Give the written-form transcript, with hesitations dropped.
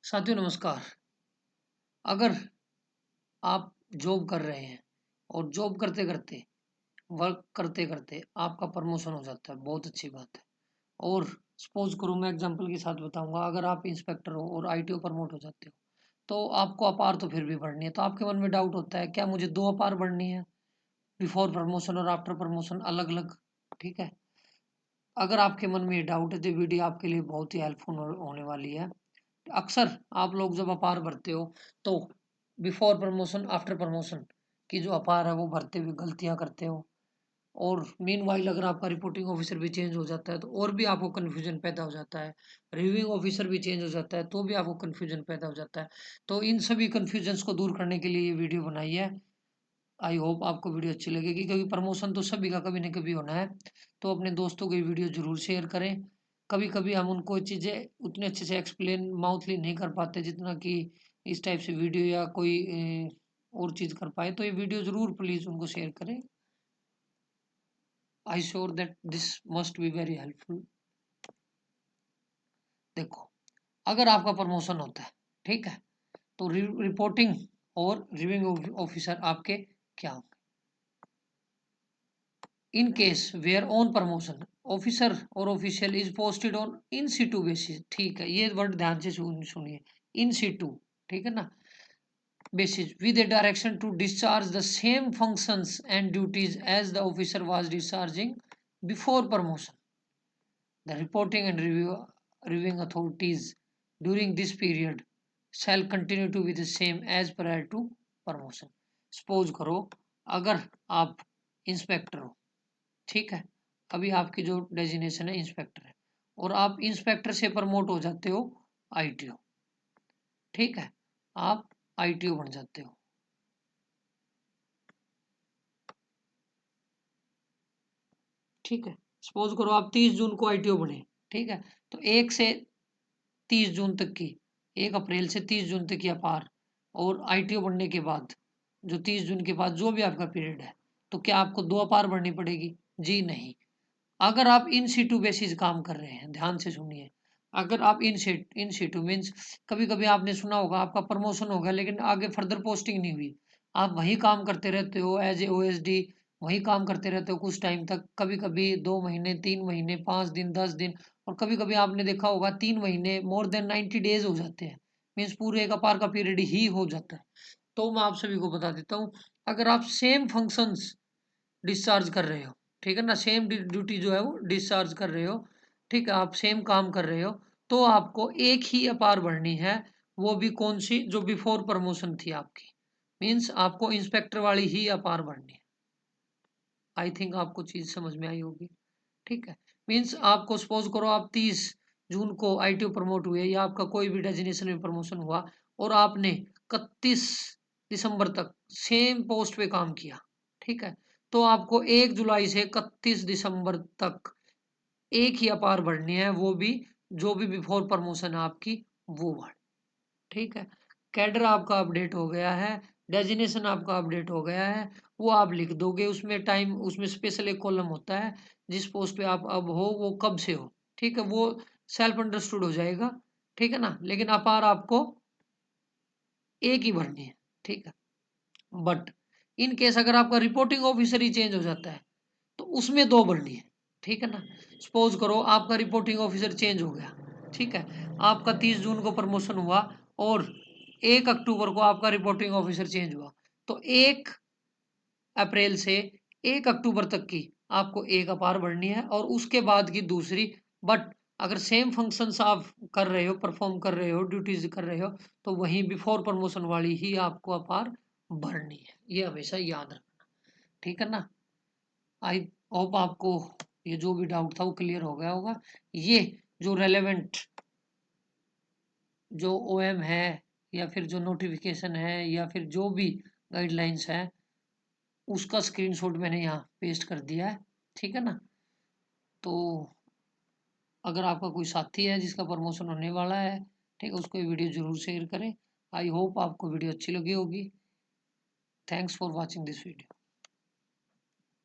साथियों नमस्कार। अगर आप जॉब कर रहे हैं और जॉब करते करते वर्क करते करते आपका प्रमोशन हो जाता है, बहुत अच्छी बात है। और सपोज करूँ, मैं एग्जांपल के साथ बताऊंगा, अगर आप इंस्पेक्टर हो और आईटीओ प्रमोट हो जाते हो तो आपको अपार तो फिर भी बढ़नी है। तो आपके मन में डाउट होता है, क्या मुझे दो अपार बढ़नी है, बिफोर प्रमोशन और आफ्टर प्रमोशन अलग अलग? ठीक है, अगर आपके मन में ये डाउट है तो वीडियो आपके लिए बहुत ही हेल्पफुल होने वाली है। अक्सर आप लोग जब अपार भरते हो तो बिफोर प्रमोशन आफ्टर प्रमोशन की जो अपार है वो भरते हुए गलतियां करते हो। और मीनवाइल अगर आपका रिपोर्टिंग ऑफिसर भी चेंज हो जाता है तो और भी आपको कन्फ्यूजन पैदा हो जाता है। रिव्यूइंग ऑफिसर भी चेंज हो जाता है तो भी आपको कन्फ्यूजन पैदा हो जाता है। तो इन सभी कन्फ्यूजन्स को दूर करने के लिए ये वीडियो बनाई है। आई होप आपको वीडियो अच्छी लगेगी, क्योंकि प्रमोशन तो सभी का कभी ना कभी होना है। तो अपने दोस्तों को ये वीडियो जरूर शेयर करें। कभी कभी हम उनको चीज़ें उतने अच्छे से एक्सप्लेन माउथली नहीं कर पाते जितना कि इस टाइप से वीडियो या कोई और चीज़ कर पाए। तो ये वीडियो जरूर प्लीज़ उनको शेयर करें। I sure that this must be very helpful. देखो, अगर आपका प्रमोशन होता है, ठीक है, तो रिपोर्टिंग और रिव्यूइंग ऑफिसर आपके क्या होंगे? In case where on promotion officer or official is posted on in situ basis, ठीक है, ये वर्ड ध्यान से सुनिए, in situ, ठीक है ना, basis with a direction to discharge the same functions and duties as the officer was discharging before promotion. The reporting and reviewing authorities during this period shall continue to be the same as prior to promotion. Suppose करो, अगर आप inspector हो, ठीक है, अभी आपकी जो designation है इंस्पेक्टर है और आप इंस्पेक्टर से प्रमोट हो जाते हो आईटीओ, ठीक है, आप आईटीओ बन जाते हो, ठीक है। सपोज करो आप 30 जून को आईटीओ बने, ठीक है, तो 1 से 30 जून तक की, 1 अप्रैल से 30 जून तक की अपार, और आईटीओ बनने के बाद जो 30 जून के बाद जो भी आपका पीरियड है, तो क्या आपको 2 अपार भरनी पड़ेगी? जी नहीं। अगर आप इन सीटू बेसिस काम कर रहे हैं, ध्यान से सुनिए, अगर आप इन सीटू मीन्स, कभी कभी आपने सुना होगा आपका प्रमोशन हो गया लेकिन आगे फर्दर पोस्टिंग नहीं हुई, आप वही काम करते रहते हो एज ए ओएसडी, वही काम करते रहते हो कुछ टाइम तक, कभी कभी 2 महीने, 3 महीने, 5 दिन, 10 दिन, और कभी कभी आपने देखा होगा 3 महीने, मोर देन 90 डेज हो जाते हैं, मीन्स पूरे एक अपार का पीरियड ही हो जाता है। तो मैं आप सभी को बता देता हूँ, अगर आप सेम फंक्शंस डिस्चार्ज कर रहे हो, ठीक है ना, सेम ड्यूटी जो है वो डिस्चार्ज कर रहे हो, ठीक है, आप सेम काम कर रहे हो, तो आपको एक ही अपार भरनी है। वो भी कौन सी? जो बिफोर प्रमोशन थी आपकी, मीन्स आपको इंस्पेक्टर वाली ही अपार भरनी है। आई थिंक आपको चीज समझ में आई होगी, ठीक है। मीन्स आपको सपोज करो आप 30 जून को आईटीओ प्रमोट हुए या आपका कोई भी डेजिग्नेशन में प्रमोशन हुआ और आपने 31 दिसंबर तक सेम पोस्ट पे काम किया, ठीक है, तो आपको 1 जुलाई से 31 दिसंबर तक एक ही अपार बढ़नी है, वो भी जो भी बिफोर प्रमोशन है आपकी वो बढ़, ठीक है। कैडर आपका अपडेट हो गया है, डेजिग्नेशन आपका अपडेट हो गया है, वो आप लिख दोगे उसमें टाइम, उसमें स्पेशल एक कॉलम होता है, जिस पोस्ट पे आप अब हो वो कब से हो, ठीक है, वो सेल्फ अंडरस्टूड हो जाएगा, ठीक है ना। लेकिन अपार आपको एक ही भरनी है, ठीक है। बट इन केस अगर आपका रिपोर्टिंग ऑफिसर ही चेंज हो जाता है तो उसमें 2 भरनी है, ठीक है ना। सपोज करो आपका रिपोर्टिंग ऑफिसर चेंज हो गया, ठीक है, आपका 30 जून को प्रमोशन हुआ और 1 अक्टूबर को आपका रिपोर्टिंग ऑफिसर चेंज हुआ, तो 1 अप्रैल से 1 अक्टूबर तक की आपको एक अपार भरनी है और उसके बाद की दूसरी। बट अगर सेम फंक्शंस आप कर रहे हो, परफॉर्म कर रहे हो, ड्यूटीज कर रहे हो, तो वहीं बिफोर प्रमोशन वाली ही आपको अपार भरनी है, ये हमेशा याद रखना, ठीक है ना। आई होप आपको ये जो भी डाउट था वो क्लियर हो गया होगा। ये जो रेलेवेंट जो ओएम है या फिर जो नोटिफिकेशन है या फिर जो भी गाइडलाइंस है उसका स्क्रीनशॉट मैंने यहाँ पेस्ट कर दिया है, ठीक है ना। तो अगर आपका कोई साथी है जिसका प्रमोशन होने वाला है, ठीक है, उसको ये वीडियो जरूर शेयर करें। आई होप आपको वीडियो अच्छी लगी होगी। Thanks for watching this video.